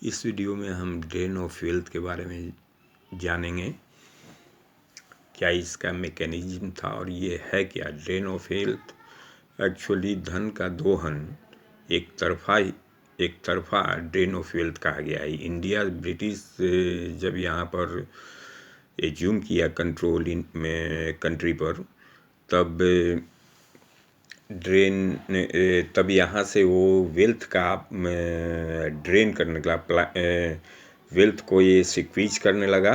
इस वीडियो में हम ड्रेन ऑफ वेल्थ के बारे में जानेंगे। क्या इसका मैकेनिज्म था और ये है क्या। ड्रेन ऑफ वेल्थ एक्चुअली धन का दोहन, एक तरफा ड्रेन ऑफ वेल्थ कहा गया है। इंडिया ब्रिटिश जब यहाँ पर एज्यूम किया कंट्रोल इन में कंट्री पर, तब यहाँ से वो वेल्थ का ड्रेन करने लगा, वेल्थ को ये सिक्वीज करने लगा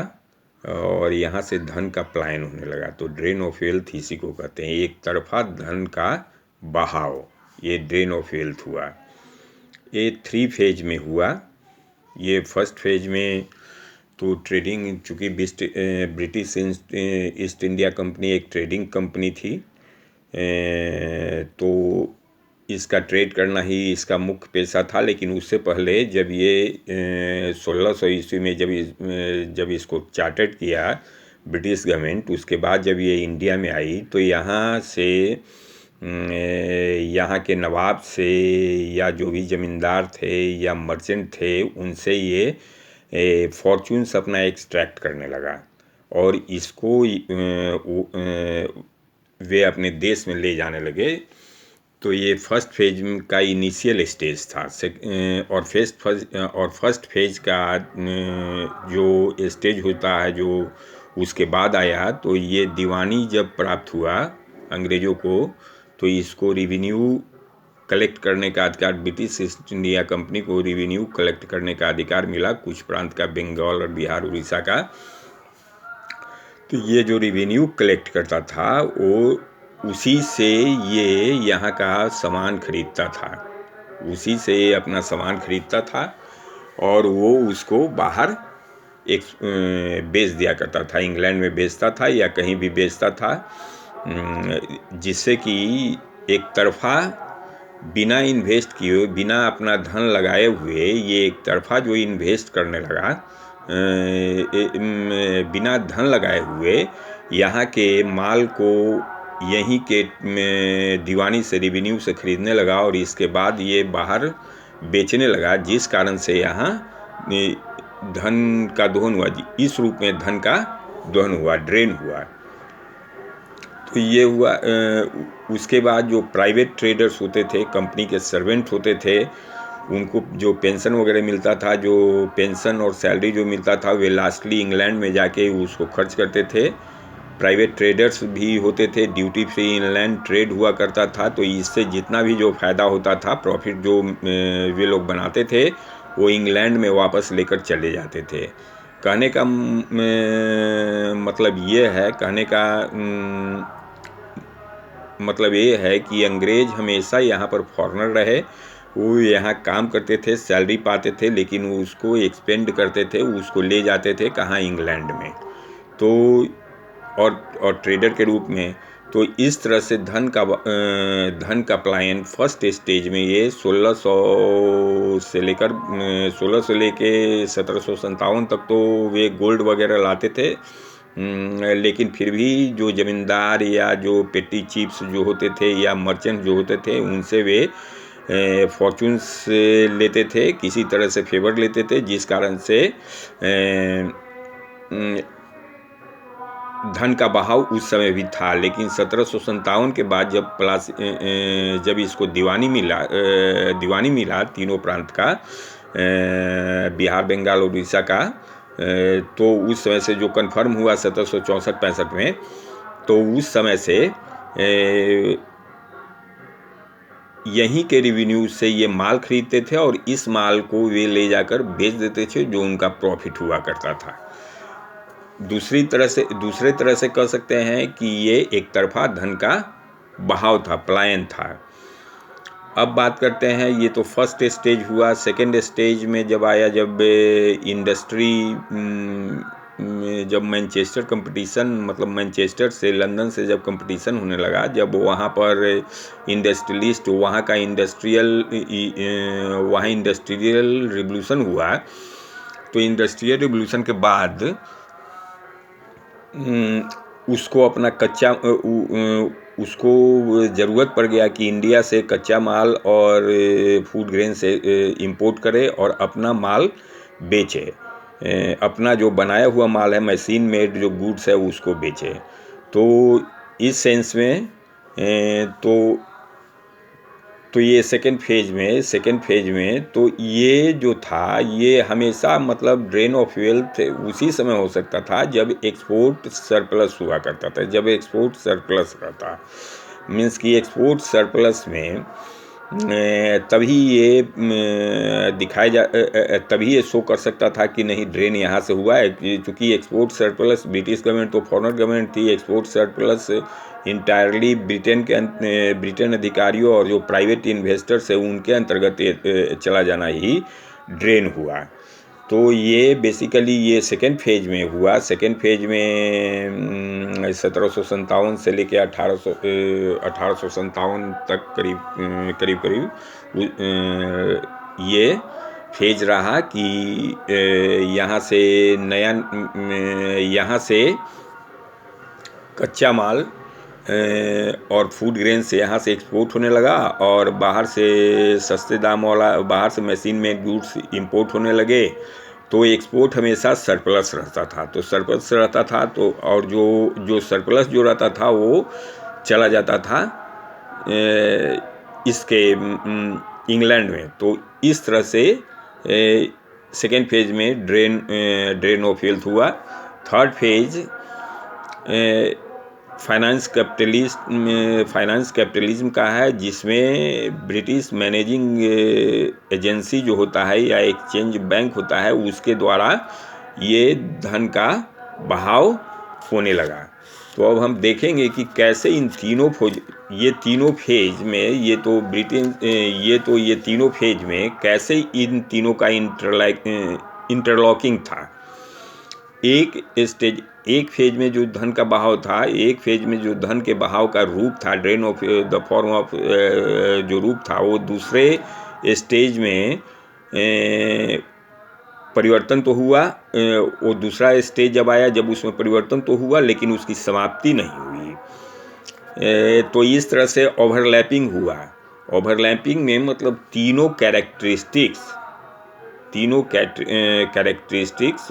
और यहाँ से धन का पलायन होने लगा। तो ड्रेन ऑफ वेल्थ इसी को कहते हैं, एक तरफा धन का बहाव। ये ड्रेन ऑफ वेल्थ हुआ। ये 3 फेज में हुआ। ये फर्स्ट फेज में तो ट्रेडिंग, चूँकि ब्रिटिश ईस्ट इंडिया कंपनी एक ट्रेडिंग कंपनी थी, तो इसका ट्रेड करना ही इसका मुख्य पेशा था। लेकिन उससे पहले जब ये 1600 ईस्वी में जब इसको चार्टर्ड किया ब्रिटिश गवर्नमेंट, उसके बाद जब ये इंडिया में आई तो यहाँ से यहाँ के नवाब से या जो भी ज़मींदार थे या मर्चेंट थे, उनसे ये फॉर्चून्स अपना एक्सट्रैक्ट करने लगा और इसको वे अपने देश में ले जाने लगे। तो ये फर्स्ट फेज का इनिशियल स्टेज था। और फर्स्ट फेज का जो स्टेज होता है, जो उसके बाद आया, तो ये दीवानी जब प्राप्त हुआ अंग्रेज़ों को, तो इसको रिवेन्यू कलेक्ट करने का अधिकार, ब्रिटिश ईस्ट इंडिया कंपनी को रिवेन्यू कलेक्ट करने का अधिकार मिला कुछ प्रांत का, बंगाल और बिहार उड़ीसा का। तो ये जो रिवेन्यू कलेक्ट करता था वो उसी से ये यहाँ का सामान खरीदता था, उसी से अपना सामान खरीदता था और वो उसको बाहर बेच दिया करता था। इंग्लैंड में बेचता था या कहीं भी बेचता था, जिससे कि एक तरफा बिना इन्वेस्ट किए, बिना अपना धन लगाए हुए, ये एक तरफा जो इन्वेस्ट करने लगा, बिना धन लगाए हुए यहाँ के माल को यहीं के दीवानी से, रिवेन्यू से खरीदने लगा और इसके बाद ये बाहर बेचने लगा, जिस कारण से यहाँ धन का दोहन हुआ। इस रूप में धन का दोहन हुआ, ड्रेन हुआ। तो ये हुआ। उसके बाद जो प्राइवेट ट्रेडर्स होते थे, कंपनी के सर्वेंट होते थे, उनको जो पेंशन वगैरह मिलता था, जो पेंशन और सैलरी जो मिलता था, वे लास्टली इंग्लैंड में जाके उसको खर्च करते थे। प्राइवेट ट्रेडर्स भी होते थे, ड्यूटी फ्री इनलैंड ट्रेड हुआ करता था। तो इससे जितना भी जो फ़ायदा होता था, प्रॉफिट जो वे लोग बनाते थे, वो इंग्लैंड में वापस लेकर चले जाते थे। कहने का मतलब ये है, मतलब ये है कि अंग्रेज़ हमेशा यहाँ पर फॉरेनर रहे। वो यहाँ काम करते थे, सैलरी पाते थे, लेकिन उसको एक्सपेंड करते थे, उसको ले जाते थे कहाँ, इंग्लैंड में। तो और ट्रेडर के रूप में। तो इस तरह से धन का पलायन फर्स्ट स्टेज में ये 1600 से लेकर 1757 तक तो वे गोल्ड वगैरह लाते थे। लेकिन फिर भी जो ज़मींदार या जो पेटी चीफ्स जो होते थे या मर्चेंट जो होते थे, उनसे वे फॉर्चून्स लेते थे, किसी तरह से फेवर लेते थे, जिस कारण से धन का बहाव उस समय भी था। लेकिन 1757 के बाद जब इसको दीवानी मिला तीनों प्रांत का, बिहार, बंगाल और उड़ीसा का, तो उस समय से जो कन्फर्म हुआ 1764-65 में, तो उस समय से यहीं के रेवेन्यू से ये माल खरीदते थे और इस माल को वे ले जाकर बेच देते थे, जो उनका प्रॉफिट हुआ करता था। दूसरे तरह से कह सकते हैं कि ये एक तरफा धन का बहाव था, पलायन था। अब बात करते हैं, ये तो फर्स्ट स्टेज हुआ। सेकंड स्टेज में जब आया, जब इंडस्ट्री, जब मैनचेस्टर कंपटीशन, मतलब मैनचेस्टर से, लंदन से जब कंपटीशन होने लगा, जब वहाँ पर इंडस्ट्रियलिस्ट, वहाँ इंडस्ट्रियल रिवोल्यूशन हुआ। तो इंडस्ट्रियल रिवोल्यूशन के बाद उसको अपना उसको ज़रूरत पड़ गया कि इंडिया से कच्चा माल और फूड ग्रेन से इंपोर्ट करे और अपना माल बेचे, अपना जो बनाया हुआ माल है, मशीन मेड जो गुड्स है उसको बेचे। तो इस सेंस में तो ये सेकेंड फेज में तो ये जो था ये हमेशा मतलब ड्रेन ऑफ वेल्थ उसी समय हो सकता था जब एक्सपोर्ट सरप्लस हुआ करता था। जब एक्सपोर्ट सरप्लस रहता मीन्स कि एक्सपोर्ट सरप्लस में तभी ये तभी ये शो कर सकता था कि नहीं ड्रेन यहाँ से हुआ है, क्योंकि एक्सपोर्ट सरप्लस ब्रिटिश गवर्नमेंट तो फॉरेन गवर्नमेंट थी। एक्सपोर्ट सरप्लस इंटायरली ब्रिटेन अधिकारियों और जो प्राइवेट इन्वेस्टर्स है उनके अंतर्गत चला जाना ही ड्रेन हुआ। तो ये बेसिकली ये सेकेंड फेज में हुआ। सेकेंड फेज में 1757 से लेके 1857 तक करीब ये फेज रहा कि यहाँ से कच्चा माल और फूड ग्रेन से यहाँ से एक्सपोर्ट होने लगा और बाहर से सस्ते दाम वाला बाहर से मशीन में गुड्स इंपोर्ट होने लगे। तो एक्सपोर्ट हमेशा सरप्लस रहता था। तो सरप्लस रहता था तो और जो सरप्लस जो रहता था वो चला जाता था इसके इंग्लैंड में। तो इस तरह से सेकेंड फेज में ड्रेन ऑफ वेल्थ हुआ। थर्ड फेज फाइनेंस कैपिटलिज्म का है, जिसमें ब्रिटिश मैनेजिंग एजेंसी जो होता है या एक्सचेंज बैंक होता है उसके द्वारा ये धन का बहाव होने लगा। तो अब हम देखेंगे कि कैसे ये तीनों फेज में ये तीनों फेज में कैसे इन तीनों का इंटरलॉकिंग था। एक फेज में जो धन का बहाव था, एक फेज में जो धन के बहाव का रूप था, drain of the form of जो रूप था, वो दूसरे स्टेज में परिवर्तन तो हुआ। वो दूसरा स्टेज जब आया जब उसमें परिवर्तन तो हुआ लेकिन उसकी समाप्ति नहीं हुई। तो इस तरह से ओवरलैपिंग हुआ। ओवरलैपिंग में मतलब तीनों कैरेक्टरिस्टिक्स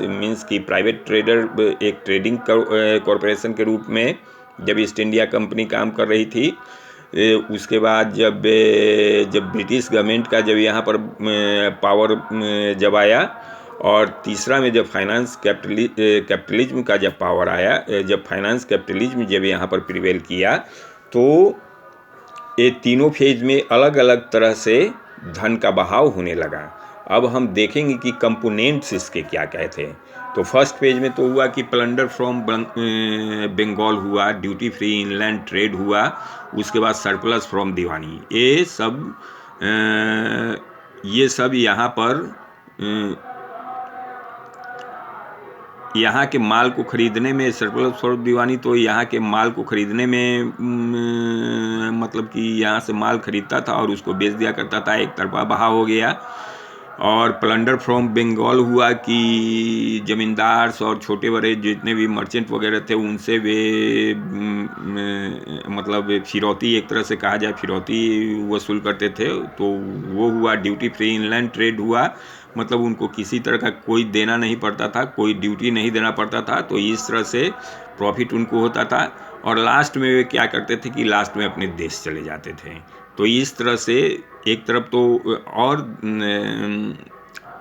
मीन्स कि प्राइवेट ट्रेडर एक ट्रेडिंग कॉरपोरेशन के रूप में जब ईस्ट इंडिया कंपनी काम कर रही थी, उसके बाद जब ब्रिटिश गवर्नमेंट का जब यहाँ पर पावर जब आया, और तीसरा में जब फाइनेंस कैपिटलिज्म का जब पावर आया, जब फाइनेंस कैपिटलिज्म जब यहाँ पर प्रिवेल किया, तो ये तीनों फेज में अलग अलग तरह से धन का बहाव होने लगा। अब हम देखेंगे कि कंपोनेंट्स इसके क्या क्या थे। तो फर्स्ट पेज में तो हुआ कि प्लंडर फ्रॉम बंगाल हुआ, ड्यूटी फ्री इनलैंड ट्रेड हुआ, उसके बाद सरप्लस फ्रॉम दीवानी। ये सब यहाँ पर यहाँ के माल को ख़रीदने में सरप्लस फ्रॉम दीवानी, तो यहाँ के माल को ख़रीदने में मतलब कि यहाँ से माल ख़रीदता था और उसको बेच दिया करता था, एक तरफा बहाव हो गया। और प्लंडर फ्रॉम बंगाल हुआ कि ज़मींदार और छोटे बड़े जितने भी मर्चेंट वगैरह थे उनसे वे मतलब फिरौती, एक तरह से कहा जाए फिरौती वसूल करते थे, तो वो हुआ। ड्यूटी फ्री इनलैंड ट्रेड हुआ, मतलब उनको किसी तरह का कोई देना नहीं पड़ता था, कोई ड्यूटी नहीं देना पड़ता था, तो इस तरह से प्रॉफिट उनको होता था। और लास्ट में वे क्या करते थे कि लास्ट में अपने देश चले जाते थे। तो इस तरह से एक तरफ तो और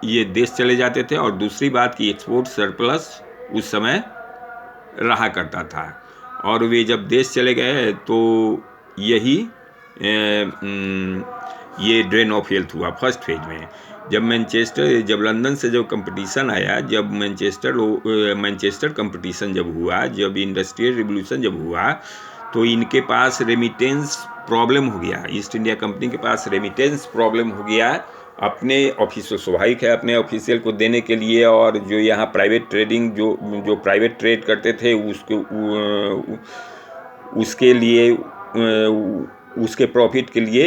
ये देश चले जाते थे, और दूसरी बात कि एक्सपोर्ट सरप्लस उस समय रहा करता था। और वे जब देश चले गए तो यही ये ड्रेन ऑफ वेल्थ हुआ फर्स्ट फेज में। जब लंदन से जब कंपटीशन आया, जब मैनचेस्टर कंपटीशन जब हुआ, जब इंडस्ट्रियल रिवोल्यूशन जब हुआ, तो इनके पास रेमिटेंस प्रॉब्लम हो गया। ईस्ट इंडिया कंपनी के पास रेमिटेंस प्रॉब्लम हो गया अपने ऑफिसर, स्वाभाविक है, अपने ऑफिशियल को देने के लिए। और जो यहाँ प्राइवेट ट्रेडिंग जो प्राइवेट ट्रेड करते थे उसके लिए उसके प्रॉफिट के लिए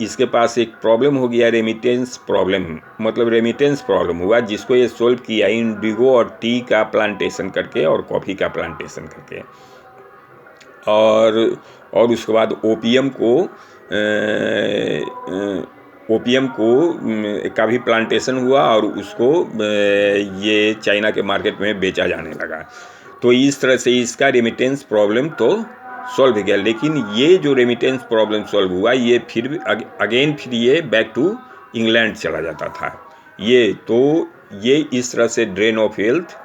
इसके पास एक प्रॉब्लम हो गया, रेमिटेंस प्रॉब्लम। मतलब रेमिटेंस प्रॉब्लम हुआ, जिसको ये सोल्व किया इंडिगो और टी का प्लांटेशन करके और कॉफ़ी का प्लांटेशन करके। और उसके बाद ओपियम ओपियम को का भी प्लांटेशन हुआ और उसको ये चाइना के मार्केट में बेचा जाने लगा। तो इस तरह से इसका रेमिटेंस प्रॉब्लम तो सॉल्व हो गया। लेकिन ये जो रेमिटेंस प्रॉब्लम सॉल्व हुआ, ये फिर भी अगेन फिर ये बैक टू इंग्लैंड चला जाता था। ये इस तरह से ड्रेन ऑफ वेल्थ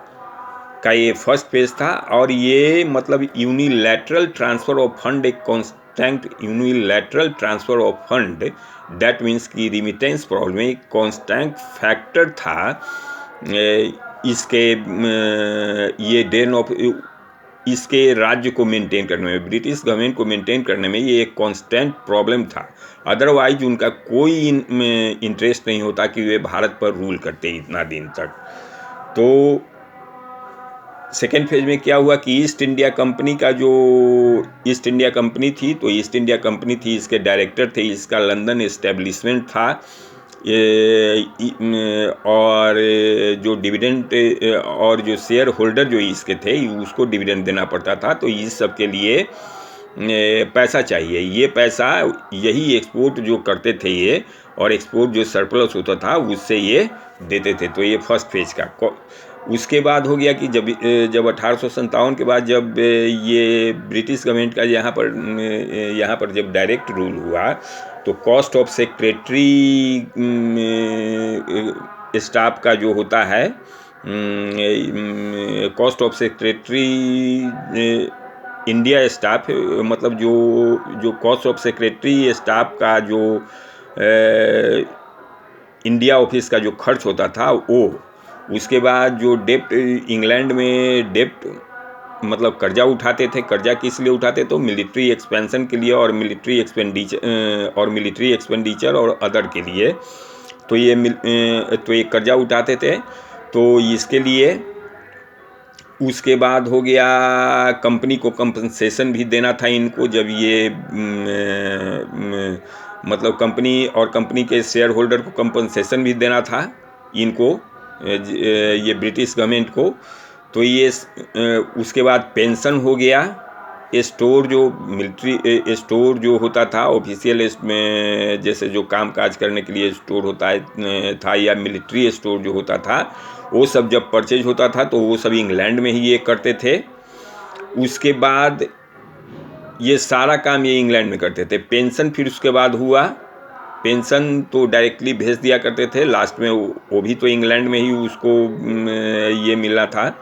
का ये फर्स्ट फेज था। और ये मतलब यूनिलैटरल ट्रांसफ़र ऑफ फंड, एक constant unilateral transfer of fund, that means कि रिमिटेंस प्रॉब्लम में कॉन्स्टेंट फैक्टर था इसके ये ड्रेन ऑफ इसके राज्य को मेंटेन करने में, ब्रिटिश गवर्नमेंट को मेंटेन करने में ये एक कांस्टेंट प्रॉब्लम था। अदरवाइज उनका कोई इंटरेस्ट नहीं होता कि वे भारत पर रूल करते इतना दिन तक। तो सेकेंड फेज में क्या हुआ कि ईस्ट इंडिया कंपनी का जो ईस्ट इंडिया कंपनी थी, तो ईस्ट इंडिया कंपनी थी, इसके डायरेक्टर थे, इसका लंदन एस्टेब्लिशमेंट था, और जो डिविडेंड और जो शेयर होल्डर जो इसके थे उसको डिविडेंड देना पड़ता था। तो इस सब के लिए पैसा चाहिए। ये पैसा यही एक्सपोर्ट जो करते थे ये, और एक्सपोर्ट जो सरप्लस होता था उससे ये देते थे। तो ये फर्स्ट फेज का। उसके बाद हो गया कि जब 1857 के बाद जब ये ब्रिटिश गवर्नमेंट का यहाँ पर जब डायरेक्ट रूल हुआ, तो कॉस्ट ऑफ सेक्रेटरी स्टाफ का जो होता है, cost of secretary India staff, मतलब जो कॉस्ट ऑफ सेक्रेटरी स्टाफ का जो इंडिया ऑफिस का जो खर्च होता था वो, उसके बाद जो डेप्ट इंग्लैंड में डेप्ट मतलब कर्जा उठाते थे। कर्जा किस लिए उठाते? तो मिलिट्री एक्सपेंशन के लिए और मिलिट्री एक्सपेंडिचर और अदर के लिए। तो ये कर्जा उठाते थे। तो इसके लिए उसके बाद हो गया कंपनी को कंपनसेशन भी देना था इनको, जब ये मतलब कंपनी के शेयर होल्डर को कंपनसेशन भी देना था इनको, ये ब्रिटिश गवर्नमेंट को। तो ये उसके बाद पेंशन हो गया। स्टोर जो मिलिट्री स्टोर जो होता था ऑफिशियल में, जैसे जो काम काज करने के लिए स्टोर होता था, या मिलिट्री स्टोर जो होता था, वो सब जब परचेज होता था तो वो सब इंग्लैंड में ही ये करते थे। उसके बाद ये सारा काम ये इंग्लैंड में करते थे। पेंशन फिर उसके बाद हुआ। पेंशन तो डायरेक्टली भेज दिया करते थे, लास्ट में वो भी तो इंग्लैंड में ही उसको ये मिला था।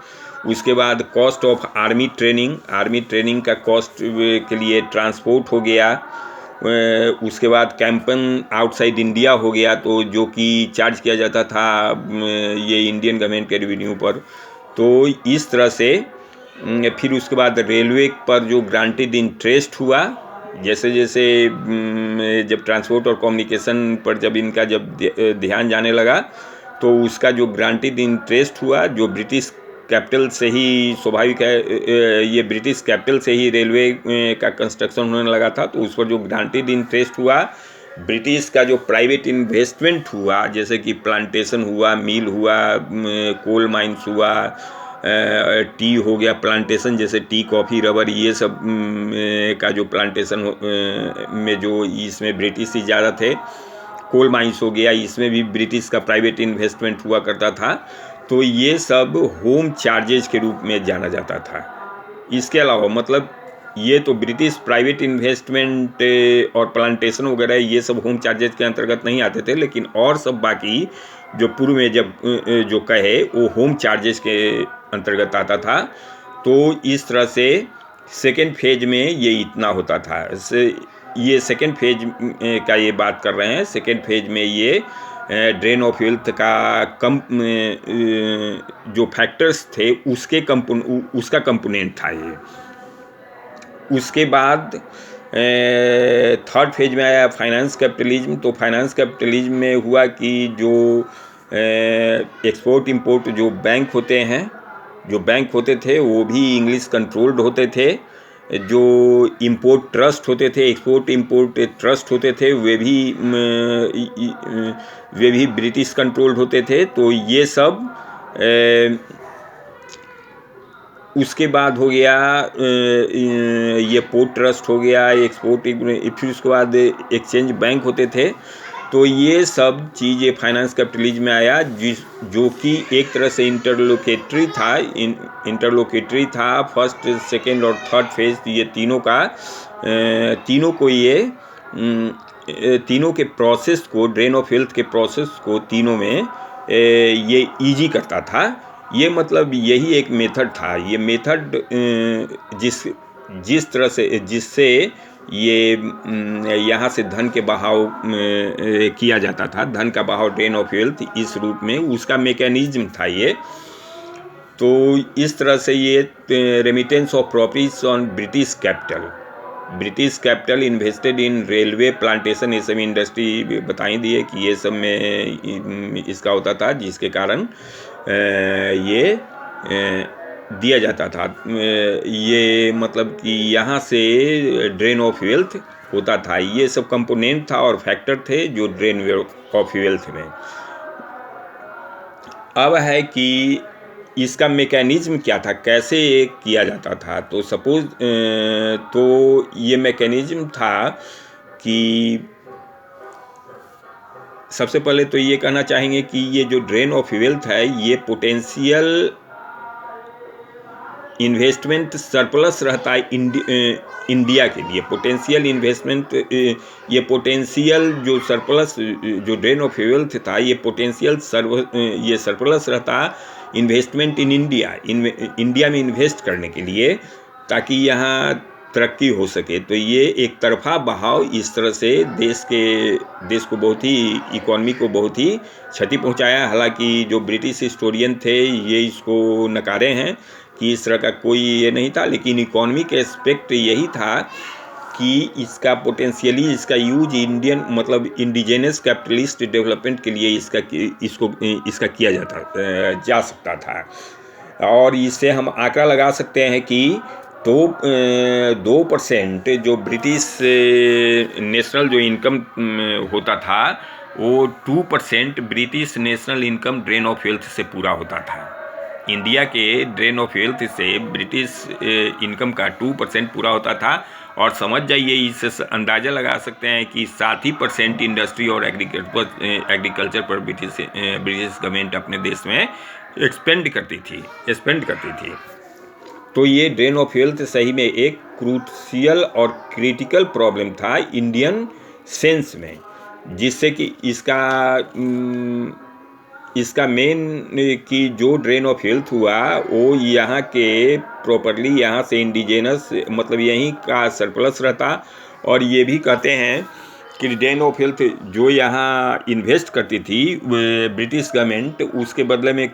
उसके बाद कॉस्ट ऑफ आर्मी ट्रेनिंग का कॉस्ट के लिए ट्रांसपोर्ट हो गया। उसके बाद कैंपन आउटसाइड इंडिया हो गया, तो जो कि चार्ज किया जाता था ये इंडियन गवर्नमेंट के रेवेन्यू पर। तो इस तरह से फिर उसके बाद रेलवे पर जो ग्रांटेड इंटरेस्ट हुआ, जैसे जब ट्रांसपोर्ट और कम्युनिकेशन पर जब इनका ध्यान जाने लगा, तो उसका जो ग्रांटेड इंटरेस्ट हुआ, जो ब्रिटिश कैपिटल से ही स्वाभाविक है, ये ब्रिटिश कैपिटल से ही रेलवे का कंस्ट्रक्शन होने लगा था। तो उस पर जो ग्रांटेड इंटरेस्ट हुआ, ब्रिटिश का जो प्राइवेट इन्वेस्टमेंट हुआ, जैसे कि प्लांटेशन हुआ, मिल हुआ, कोल माइंस हुआ, टी हो गया प्लांटेशन, जैसे टी, कॉफ़ी, रबर, ये सब का जो प्लांटेशन में जो इसमें ब्रिटिश ही ज़्यादा थे। कोल माइंस हो गया, इसमें भी ब्रिटिश का प्राइवेट इन्वेस्टमेंट हुआ करता था। तो ये सब होम चार्जेज के रूप में जाना जाता था। इसके अलावा मतलब ये तो ब्रिटिश प्राइवेट इन्वेस्टमेंट और प्लांटेशन वगैरह ये सब होम चार्जेज के अंतर्गत नहीं आते थे, लेकिन और सब बाकी जो पूर्व में जो कहे वो होम चार्जेस के अंतर्गत आता था। तो इस तरह से सेकेंड फेज में ये इतना होता था। ये सेकेंड फेज का ये बात कर रहे हैं। सेकेंड फेज में ये ड्रेन ऑफ वेल्थ का जो फैक्टर्स थे उसका कंपोनेंट था ये। उसके बाद थर्ड फेज में आया फाइनेंस कैपिटलिज्म। तो फाइनेंस कैपिटलिज्म में हुआ कि जो एक्सपोर्ट इंपोर्ट जो बैंक होते थे वो भी इंग्लिश कंट्रोल्ड होते थे। जो इंपोर्ट ट्रस्ट होते थे, एक्सपोर्ट इंपोर्ट ट्रस्ट होते थे, वे भी ब्रिटिश कंट्रोल्ड होते थे। तो ये सब उसके बाद हो गया ये पोर्ट ट्रस्ट हो गया, एक्सपोर्ट, फिर उसके बाद एक्सचेंज बैंक होते थे। तो ये सब चीज़ें फाइनेंस कैपिटलिज्म में आया, जो कि एक तरह से इंटरलोकेटरी था फर्स्ट, सेकेंड और थर्ड फेज, ये तीनों को ये तीनों के प्रोसेस को, ड्रेन ऑफ वेल्थ के प्रोसेस को तीनों में ये इजी करता था। ये मतलब यही एक मेथड था। ये मेथड जिस तरह से, जिससे ये यहाँ से धन के बहाव किया जाता था, धन का बहाव, ड्रेन ऑफ वेल्थ, इस रूप में उसका मैकेनिज्म था ये। तो इस तरह से ये remittance of profits on British capital invested in railway, plantation, ये सब इंडस्ट्री बताई दी है कि ये सब में इसका होता था, जिसके कारण ये दिया जाता था। ये मतलब कि यहाँ से ड्रेन ऑफ वेल्थ होता था। ये सब कंपोनेंट था और फैक्टर थे जो ड्रेन ऑफ वेल्थ में। अब है कि इसका मैकेनिज्म क्या था, कैसे किया जाता था। तो सपोज तो ये मैकेनिज्म था कि सबसे पहले तो ये कहना चाहेंगे कि ये जो ड्रेन ऑफ वेल्थ है, ये पोटेंशियल इन्वेस्टमेंट सरप्लस रहता है इंडिया के लिए। पोटेंशियल इन्वेस्टमेंट, ये पोटेंशियल जो सरप्लस, जो ड्रेन ऑफ वेल्थ था, ये पोटेंशियल ये सरप्लस रहता इन्वेस्टमेंट इन इंडिया में इन्वेस्ट करने के लिए, ताकि यहाँ तरक्की हो सके। तो ये एक तरफा बहाव इस तरह से देश को बहुत ही, इकोनॉमी को बहुत ही क्षति पहुँचाया। हालांकि जो ब्रिटिश हिस्टोरियन थे ये इसको नकारे हैं कि इस तरह का कोई ये नहीं था, लेकिन इकोनॉमी के एस्पेक्ट यही था कि इसका पोटेंशियली इसका यूज इंडियन, मतलब इंडिजिनस कैपिटलिस्ट डेवलपमेंट के लिए इसका किया जा सकता था। और इससे हम आंकड़ा लगा सकते हैं कि 2% जो ब्रिटिश नेशनल जो इनकम होता था, वो 2% British national income drain of wealth से पूरा होता था। इंडिया के ड्रेन ऑफ वेल्थ से ब्रिटिश इनकम का 2% पूरा होता था। और समझ जाइए, इससे अंदाज़ा लगा सकते हैं कि 7% इंडस्ट्री और एग्रीकल्चर पर ब्रिटिश गवर्नमेंट अपने देश में स्पेंड करती थी। तो ये ड्रेन ऑफ वेल्थ सही में एक क्रूशियल और क्रिटिकल प्रॉब्लम था इंडियन सेंस में, जिससे कि इसका मेन कि जो ड्रेन ऑफ वेल्थ हुआ वो यहाँ के प्रॉपरली, यहाँ से इंडिजिनस, मतलब यहीं का सरप्लस रहता। और ये भी कहते हैं कि ड्रेन ऑफ वेल्थ जो यहाँ इन्वेस्ट करती थी ब्रिटिश गवर्नमेंट, उसके बदले में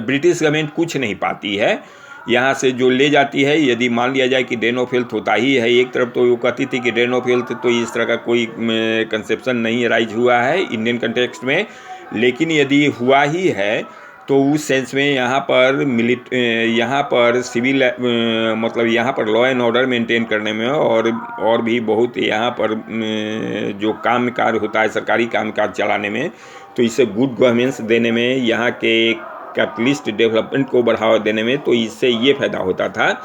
ब्रिटिश गवर्नमेंट कुछ नहीं पाती है। यहाँ से जो ले जाती है, यदि मान लिया जाए कि ड्रेन ऑफ वेल्थ होता ही है एक तरफ, तो वो कहती थी कि ड्रेन ऑफ वेल्थ, तो इस तरह का कोई कंसेप्शन नहीं राइज हुआ है इंडियन कंटेक्स्ट में। लेकिन यदि हुआ ही है तो उस सेंस में यहाँ पर सिविल, मतलब यहाँ पर लॉ एंड ऑर्डर मेंटेन करने में और भी बहुत यहाँ पर जो काम कार्य होता है, सरकारी काम कार्य चलाने में, तो इससे गुड गवर्नेंस देने में, यहाँ के कैपिटलिस्ट डेवलपमेंट को बढ़ावा देने में, तो इससे ये फायदा होता था।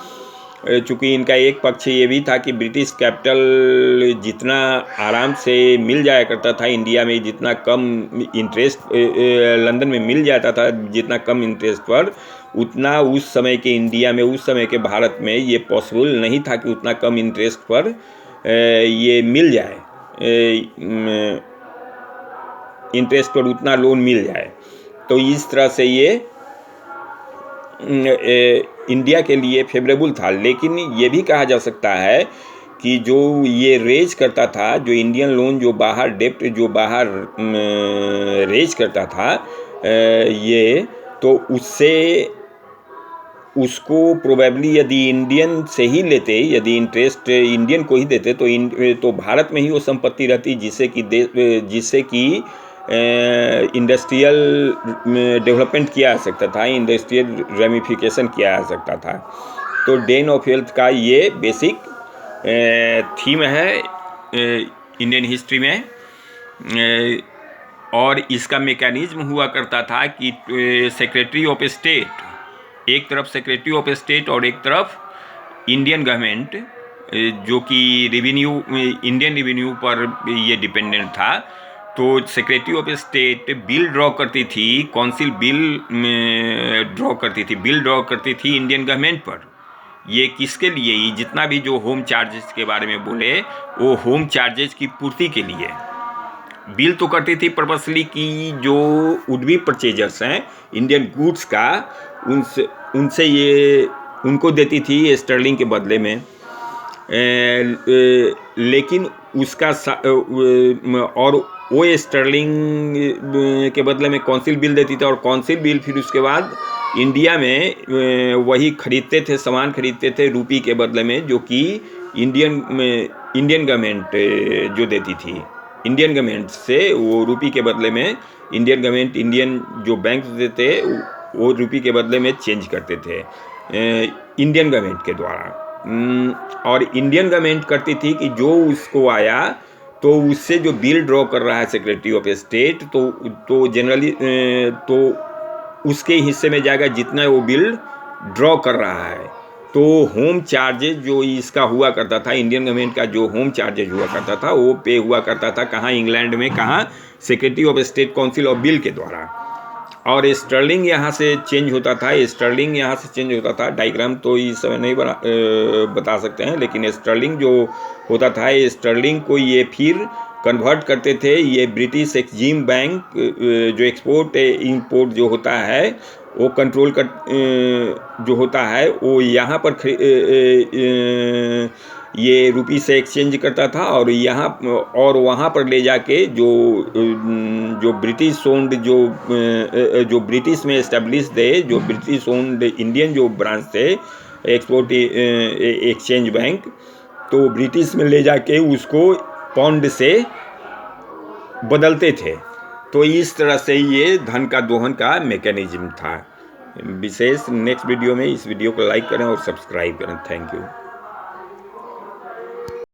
चूँकि इनका एक पक्ष ये भी था कि ब्रिटिश कैपिटल जितना आराम से मिल जाया करता था इंडिया में, जितना कम इंटरेस्ट लंदन में मिल जाता था, जितना कम इंटरेस्ट पर, उतना उस समय के इंडिया में, उस समय के भारत में ये पॉसिबल नहीं था कि उतना कम इंटरेस्ट पर ये मिल जाए, इंटरेस्ट पर उतना लोन मिल जाए। तो इस तरह से ये इंडिया के लिए फेवरेबल था। लेकिन ये भी कहा जा सकता है कि जो ये रेज करता था, जो इंडियन लोन, जो बाहर डेप्ट जो बाहर रेज करता था ये, तो उसको प्रोबेबली यदि इंडियन से ही लेते, यदि इंटरेस्ट इंडियन को ही देते, तो भारत में ही वो संपत्ति रहती, जिससे कि इंडस्ट्रियल डेवलपमेंट किया जा सकता था, इंडस्ट्रियल रेमिफिकेशन किया जा सकता था। तो ड्रेन ऑफ वेल्थ का ये बेसिक थीम है इंडियन हिस्ट्री में। और इसका मैकेनिज्म हुआ करता था कि सेक्रेटरी ऑफ स्टेट, एक तरफ सेक्रेटरी ऑफ स्टेट और एक तरफ इंडियन गवर्नमेंट, जो कि रेवेन्यू, इंडियन रेवेन्यू पर ये डिपेंडेंट था। तो secretary of state bill draw करती थी, काउंसिल बिल ड्रॉ करती थी, इंडियन गवर्नमेंट पर। ये किसके लिए? ये जितना भी जो होम चार्जेस के बारे में बोले, वो होम चार्जेस की पूर्ति के लिए बिल तो करती थी पर्पसली कि जो वुड बी परचेजर्स हैं इंडियन गुड्स का, उनसे ये उनको देती थी स्टर्लिंग के बदले में। लेकिन उसका और वो स्टर्लिंग के बदले में काउंसिल बिल देती थी, और काउंसिल बिल फिर उसके बाद इंडिया में वही खरीदते थे, सामान खरीदते थे रूपी के बदले में, जो कि इंडियन गवर्नमेंट जो देती थी। इंडियन गवर्नमेंट से वो रूपी के बदले में इंडियन गवर्नमेंट, इंडियन जो बैंक देते वो रूपी के बदले में चेंज करते थे इंडियन गवर्नमेंट के द्वारा। और इंडियन गवर्नमेंट करती थी कि जो उसको आया तो उससे जो बिल ड्रॉ कर रहा है सेक्रेटरी ऑफ स्टेट, तो जनरली तो उसके हिस्से में जाएगा जितना वो बिल ड्रॉ कर रहा है। तो होम चार्जेज जो इसका हुआ करता था, इंडियन गवर्नमेंट का जो होम चार्जेज हुआ करता था, वो पे हुआ करता था कहाँ? इंग्लैंड में। कहाँ? Secretary of state council of bill के द्वारा। और स्टर्लिंग यहाँ से चेंज होता था, डायग्राम तो इस समय नहीं बता सकते हैं, लेकिन स्टर्लिंग जो होता था, स्टर्लिंग को ये फिर कन्वर्ट करते थे। ये ब्रिटिश एक्सचेंज बैंक जो एक्सपोर्ट इंपोर्ट जो होता है, वो कंट्रोल कर जो होता है, वो यहाँ पर ये रुपी से एक्सचेंज करता था, और यहाँ और वहाँ पर ले जाके जो ब्रिटिश ओन्ड जो ब्रिटिश में एस्टेब्लिश थे, जो ब्रिटिश ओन्ड इंडियन जो ब्रांच थे एक्सपोर्ट एक्सचेंज बैंक, तो ब्रिटिश में ले जाके उसको पाउंड से बदलते थे। तो इस तरह से ये धन का दोहन का मैकेनिज्म था। विशेष नेक्स्ट वीडियो में इस वीडियो को लाइक करें और सब्सक्राइब करें। Thank you.